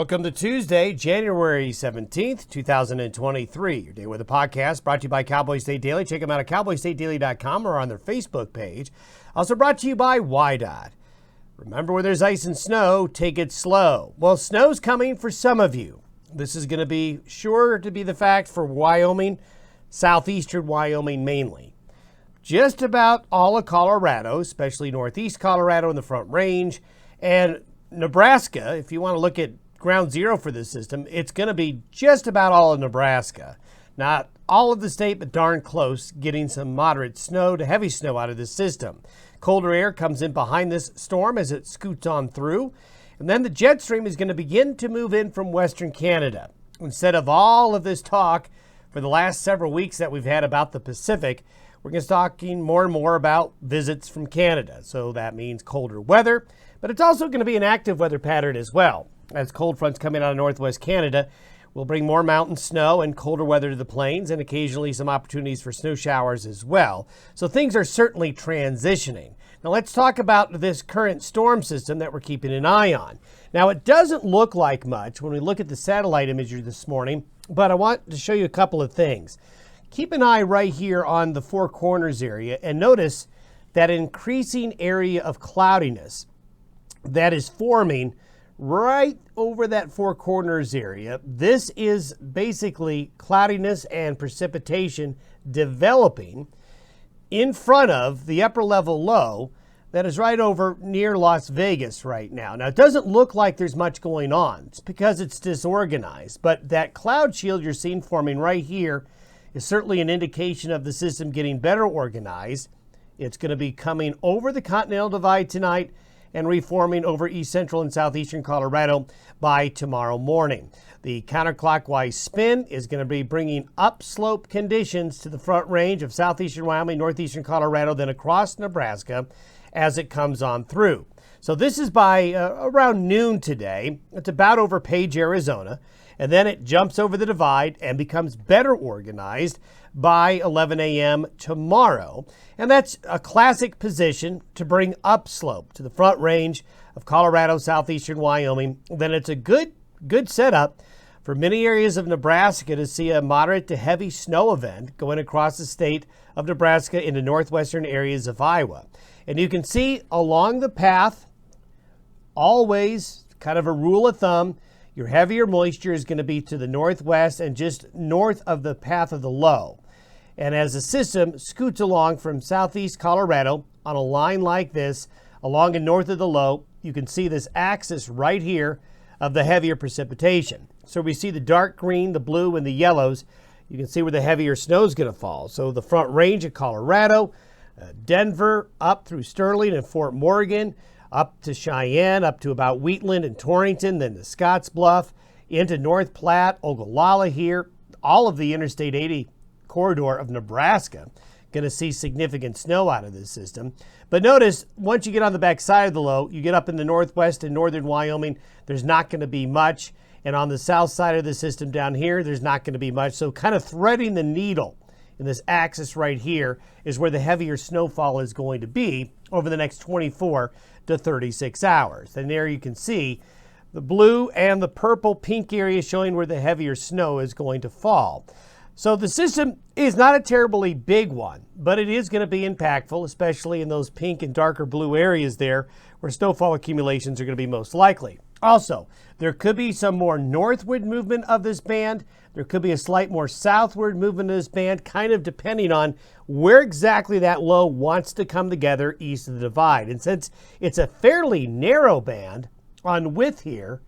Welcome to Tuesday, January 17th, 2023. Your Day Weather Podcast brought to you by Cowboy State Daily. Check them out at cowboystatedaily.com or on their Facebook page. Also brought to you by WYDOT. Remember, where there's ice and snow, take it slow. Well, snow's coming for some of you. This is going to be sure to be the fact for Wyoming, southeastern Wyoming mainly. Just about all of Colorado, especially northeast Colorado and the Front Range, and Nebraska, if you want to look at ground zero for this system, it's going to be just about all of Nebraska. Not all of the state, but darn close, getting some moderate snow to heavy snow out of this system. Colder air comes in behind this storm as it scoots on through. And then the jet stream is going to begin to move in from Western Canada. Instead of all of this talk for the last several weeks that we've had about the Pacific, we're going to be talking more and more about visits from Canada. So that means colder weather, but it's also going to be an active weather pattern as well. As cold fronts coming out of northwest Canada will bring more mountain snow and colder weather to the plains, and occasionally some opportunities for snow showers as well. So things are certainly transitioning. Now let's talk about this current storm system that we're keeping an eye on. Now it doesn't look like much when we look at the satellite imagery this morning, but I want to show you a couple of things. Keep an eye right here on the Four Corners area and notice that increasing area of cloudiness that is forming right over that Four Corners area. This is basically cloudiness and precipitation developing in front of the upper level low that is right over near Las Vegas right now. Now, it doesn't look like there's much going on. It's because it's disorganized, but that cloud shield you're seeing forming right here is certainly an indication of the system getting better organized. It's going to be coming over the Continental Divide tonight and reforming over east central and southeastern Colorado by tomorrow morning. The counterclockwise spin is going to be bringing upslope conditions to the Front Range of southeastern Wyoming, northeastern Colorado, then across Nebraska as it comes on through. So this is by around noon today. It's about over Page, Arizona, and then it jumps over the divide and becomes better organized by 11 a.m. tomorrow. And that's a classic position to bring upslope to the Front Range of Colorado, southeastern Wyoming. Then it's a good setup for many areas of Nebraska to see a moderate to heavy snow event going across the state of Nebraska into northwestern areas of Iowa. And you can see along the path, always kind of a rule of thumb, your heavier moisture is going to be to the northwest and just north of the path of the low. And as the system scoots along from southeast Colorado on a line like this, along and north of the low, you can see this axis right here of the heavier precipitation. So we see the dark green, the blue, and the yellows. You can see where the heavier snow is going to fall. So the Front Range of Colorado, Denver, up through Sterling and Fort Morgan, up to Cheyenne, up to about Wheatland and Torrington, then to Scottsbluff, into North Platte, Ogallala here, all of the Interstate 80 corridor of Nebraska, going to see significant snow out of this system. But notice, once you get on the back side of the low, you get up in the northwest and northern Wyoming, there's not going to be much. And on the south side of the system down here, there's not going to be much. So kind of threading the needle in this axis right here is where the heavier snowfall is going to be over the next 24 to 36 hours. And there you can see the blue and the purple pink area showing where the heavier snow is going to fall. So the system is not a terribly big one, but it is going to be impactful, especially in those pink and darker blue areas there where snowfall accumulations are going to be most likely. Also, there could be some more northward movement of this band. There could be a slight more southward movement of this band, kind of depending on where exactly that low wants to come together east of the divide. And since it's a fairly narrow band on width here,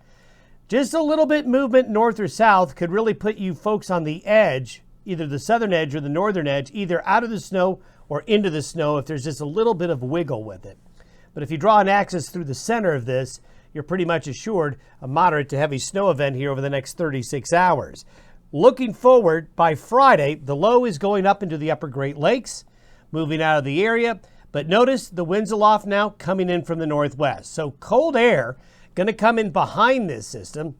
just a little bit movement north or south could really put you folks on the edge, either the southern edge or the northern edge, either out of the snow or into the snow if there's just a little bit of wiggle with it. But if you draw an axis through the center of this, you're pretty much assured a moderate to heavy snow event here over the next 36 hours. Looking forward, by Friday, the low is going up into the upper Great Lakes, moving out of the area. But notice the winds aloft now coming in from the northwest. So cold air going to come in behind this system.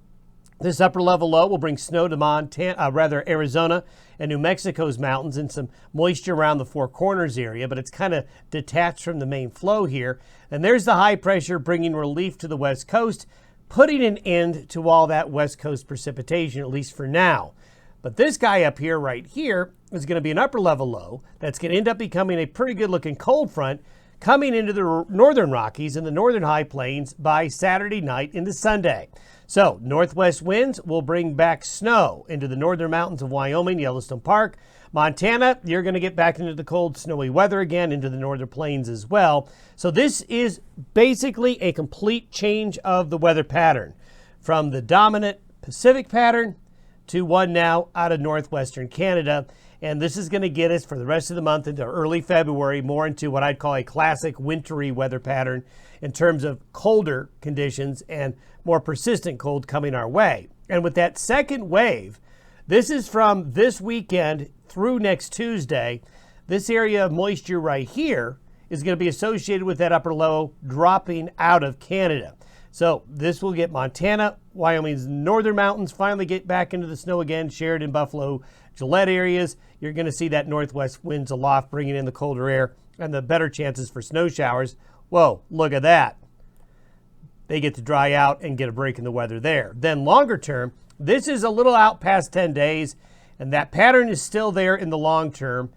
This upper level low will bring snow to Arizona and New Mexico's mountains and some moisture around the Four Corners area, but it's kind of detached from the main flow here. And there's the high pressure bringing relief to the west coast, putting an end to all that West Coast precipitation, at least for now. But this guy up here, right here, is going to be an upper level low that's going to end up becoming a pretty good looking cold front coming into the northern Rockies and the northern high plains by Saturday night into Sunday. So northwest winds will bring back snow into the northern mountains of Wyoming, Yellowstone Park. Montana, you're going to get back into the cold, snowy weather again, into the northern plains as well. So this is basically a complete change of the weather pattern from the dominant Pacific pattern to one now out of northwestern Canada. And this is going to get us for the rest of the month into early February, more into what I'd call a classic wintry weather pattern in terms of colder conditions and more persistent cold coming our way. And with that second wave, this is from this weekend through next Tuesday. This area of moisture right here is going to be associated with that upper low dropping out of Canada. So this will get Montana, Wyoming's northern mountains finally get back into the snow again, Sheridan, Buffalo, Gillette areas. You're going to see that northwest winds aloft bringing in the colder air and the better chances for snow showers. Whoa, look at that. They get to dry out and get a break in the weather there. Then longer term, this is a little out past 10 days, and that pattern is still there in the long term.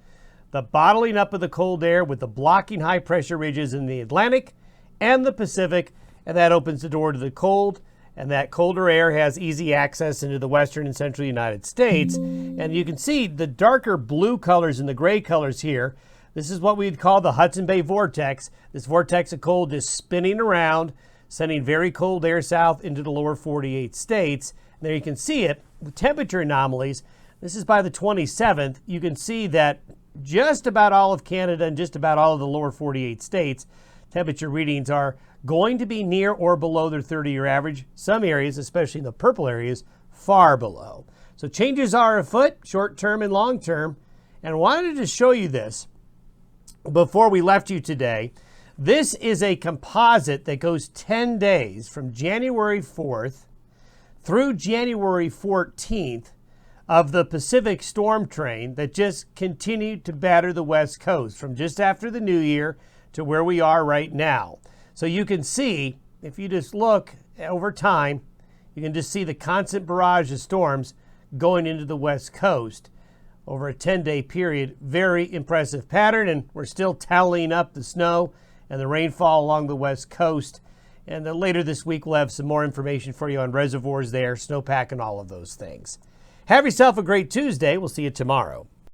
The bottling up of the cold air with the blocking high pressure ridges in the Atlantic and the Pacific, and that opens the door to the cold, and that colder air has easy access into the western and central United States. And you can see the darker blue colors and the gray colors here. This is what we'd call the Hudson Bay vortex. This vortex of cold is spinning around, sending very cold air south into the lower 48 states. And there you can see it with temperature anomalies. This is by the 27th. You can see that just about all of Canada and just about all of the lower 48 states, temperature readings are going to be near or below their 30-year average. Some areas, especially in the purple areas, far below. So changes are afoot, short term and long term. And I wanted to show you this before we left you today. This is a composite that goes 10 days from January 4th through January 14th of the Pacific storm train that just continued to batter the West Coast from just after the New Year to where we are right now. So you can see, if you just look over time, you can just see the constant barrage of storms going into the West Coast over a 10-day period. Very impressive pattern, and we're still tallying up the snow and the rainfall along the West Coast. And later this week, we'll have some more information for you on reservoirs there, snowpack, and all of those things. Have yourself a great Tuesday. We'll see you tomorrow.